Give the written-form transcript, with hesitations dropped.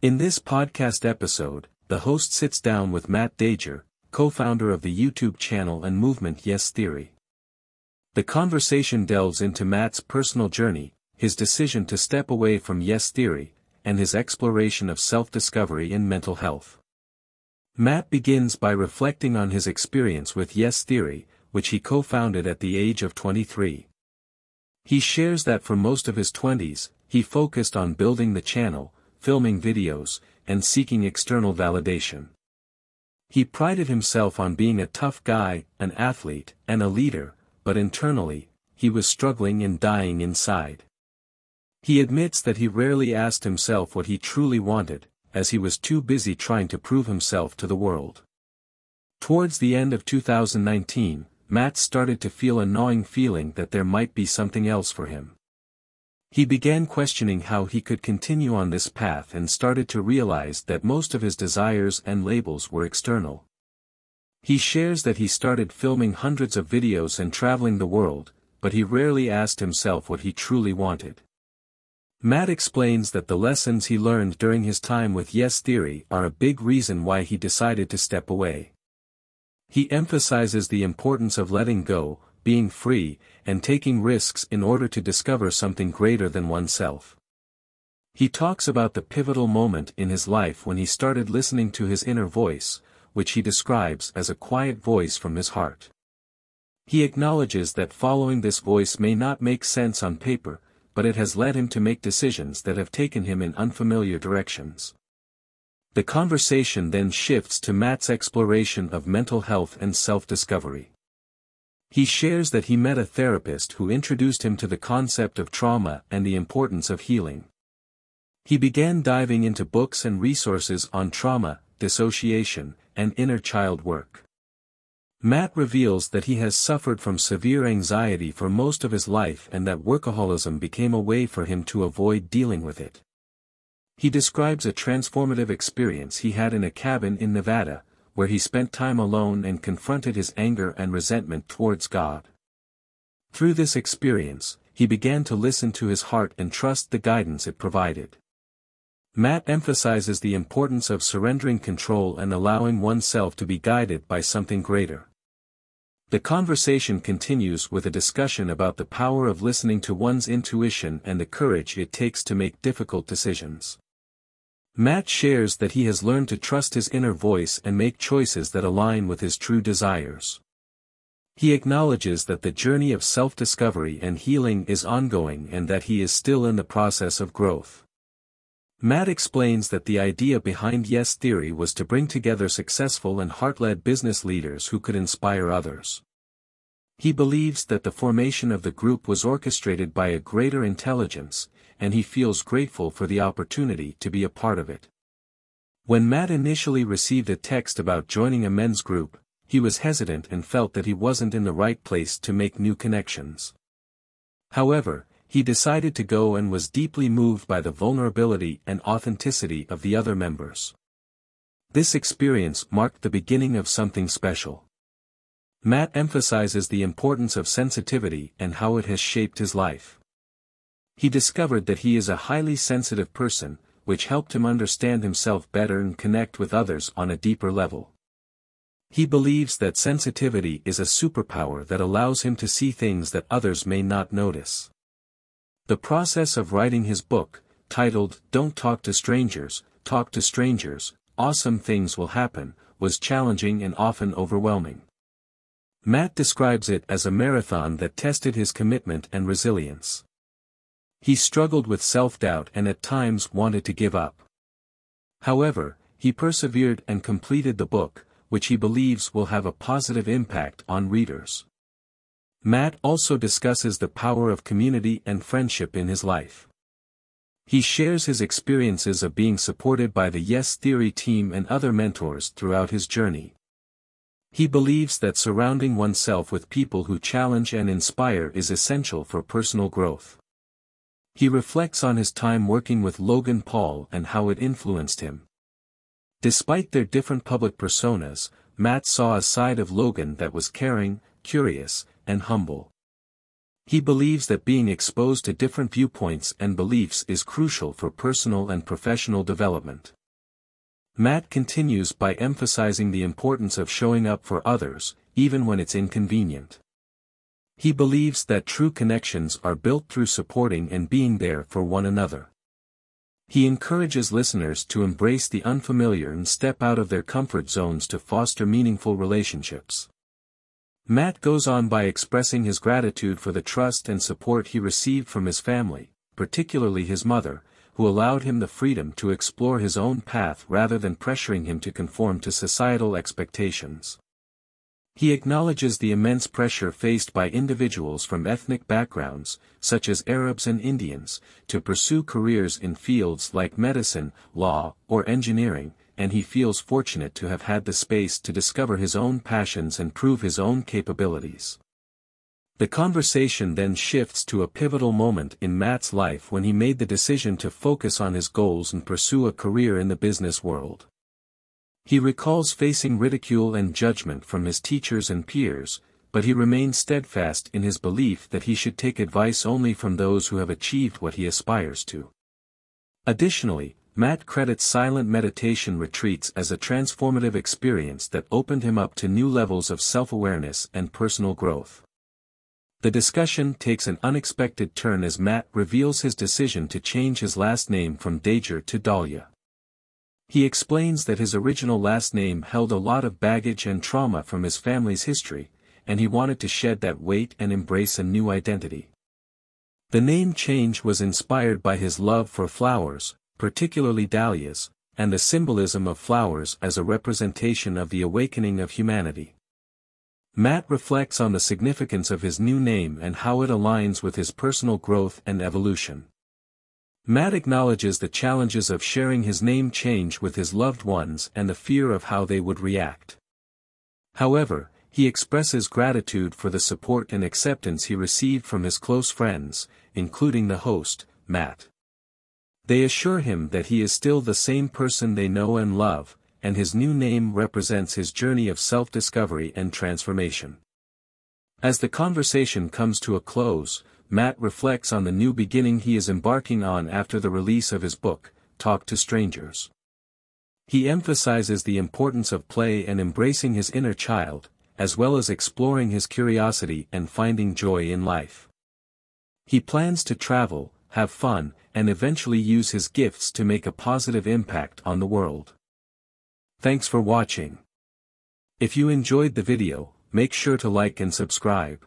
In this podcast episode, the host sits down with Matt Dajer, co-founder of the YouTube channel and movement Yes Theory. The conversation delves into Matt's personal journey, his decision to step away from Yes Theory, and his exploration of self-discovery in mental health. Matt begins by reflecting on his experience with Yes Theory, which he co-founded at the age of 23. He shares that for most of his 20s, he focused on building the channel, filming videos, and seeking external validation. He prided himself on being a tough guy, an athlete, and a leader, but internally, he was struggling and dying inside. He admits that he rarely asked himself what he truly wanted, as he was too busy trying to prove himself to the world. Towards the end of 2019, Matt started to feel a gnawing feeling that there might be something else for him. He began questioning how he could continue on this path and started to realize that most of his desires and labels were external. He shares that he started filming hundreds of videos and traveling the world, but he rarely asked himself what he truly wanted. Matt explains that the lessons he learned during his time with Yes Theory are a big reason why he decided to step away. He emphasizes the importance of letting go, being free, and taking risks in order to discover something greater than oneself. He talks about the pivotal moment in his life when he started listening to his inner voice, which he describes as a quiet voice from his heart. He acknowledges that following this voice may not make sense on paper, but it has led him to make decisions that have taken him in unfamiliar directions. The conversation then shifts to Matt's exploration of mental health and self-discovery. He shares that he met a therapist who introduced him to the concept of trauma and the importance of healing. He began diving into books and resources on trauma, dissociation, and inner child work. Matt reveals that he has suffered from severe anxiety for most of his life and that workaholism became a way for him to avoid dealing with it. He describes a transformative experience he had in a cabin in Nevada, where he spent time alone and confronted his anger and resentment towards God. Through this experience, he began to listen to his heart and trust the guidance it provided. Matt emphasizes the importance of surrendering control and allowing oneself to be guided by something greater. The conversation continues with a discussion about the power of listening to one's intuition and the courage it takes to make difficult decisions. Matt shares that he has learned to trust his inner voice and make choices that align with his true desires. He acknowledges that the journey of self-discovery and healing is ongoing and that he is still in the process of growth. Matt explains that the idea behind Yes Theory was to bring together successful and heart-led business leaders who could inspire others. He believes that the formation of the group was orchestrated by a greater intelligence, and he feels grateful for the opportunity to be a part of it. When Matt initially received a text about joining a men's group, he was hesitant and felt that he wasn't in the right place to make new connections. However, he decided to go and was deeply moved by the vulnerability and authenticity of the other members. This experience marked the beginning of something special. Matt emphasizes the importance of sensitivity and how it has shaped his life. He discovered that he is a highly sensitive person, which helped him understand himself better and connect with others on a deeper level. He believes that sensitivity is a superpower that allows him to see things that others may not notice. The process of writing his book, titled Don't Talk to Strangers, Talk to Strangers, Awesome Things Will Happen, was challenging and often overwhelming. Matt describes it as a marathon that tested his commitment and resilience. He struggled with self-doubt and at times wanted to give up. However, he persevered and completed the book, which he believes will have a positive impact on readers. Matt also discusses the power of community and friendship in his life. He shares his experiences of being supported by the Yes Theory team and other mentors throughout his journey. He believes that surrounding oneself with people who challenge and inspire is essential for personal growth. He reflects on his time working with Logan Paul and how it influenced him. Despite their different public personas, Matt saw a side of Logan that was caring, curious, and humble. He believes that being exposed to different viewpoints and beliefs is crucial for personal and professional development. Matt continues by emphasizing the importance of showing up for others, even when it's inconvenient. He believes that true connections are built through supporting and being there for one another. He encourages listeners to embrace the unfamiliar and step out of their comfort zones to foster meaningful relationships. Matt goes on by expressing his gratitude for the trust and support he received from his family, particularly his mother, who allowed him the freedom to explore his own path rather than pressuring him to conform to societal expectations. He acknowledges the immense pressure faced by individuals from ethnic backgrounds, such as Arabs and Indians, to pursue careers in fields like medicine, law, or engineering, and he feels fortunate to have had the space to discover his own passions and prove his own capabilities. The conversation then shifts to a pivotal moment in Matt's life when he made the decision to focus on his goals and pursue a career in the business world. He recalls facing ridicule and judgment from his teachers and peers, but he remains steadfast in his belief that he should take advice only from those who have achieved what he aspires to. Additionally, Matt credits silent meditation retreats as a transformative experience that opened him up to new levels of self-awareness and personal growth. The discussion takes an unexpected turn as Matt reveals his decision to change his last name from Dajer to Dajer. He explains that his original last name held a lot of baggage and trauma from his family's history, and he wanted to shed that weight and embrace a new identity. The name change was inspired by his love for flowers, particularly dahlias, and the symbolism of flowers as a representation of the awakening of humanity. Matt reflects on the significance of his new name and how it aligns with his personal growth and evolution. Matt acknowledges the challenges of sharing his name change with his loved ones and the fear of how they would react. However, he expresses gratitude for the support and acceptance he received from his close friends, including the host, Matt. They assure him that he is still the same person they know and love, and his new name represents his journey of self-discovery and transformation. As the conversation comes to a close, Matt reflects on the new beginning he is embarking on after the release of his book, Talk to Strangers. He emphasizes the importance of play and embracing his inner child, as well as exploring his curiosity and finding joy in life. He plans to travel, have fun, and eventually use his gifts to make a positive impact on the world. Thanks for watching. If you enjoyed the video, make sure to like and subscribe.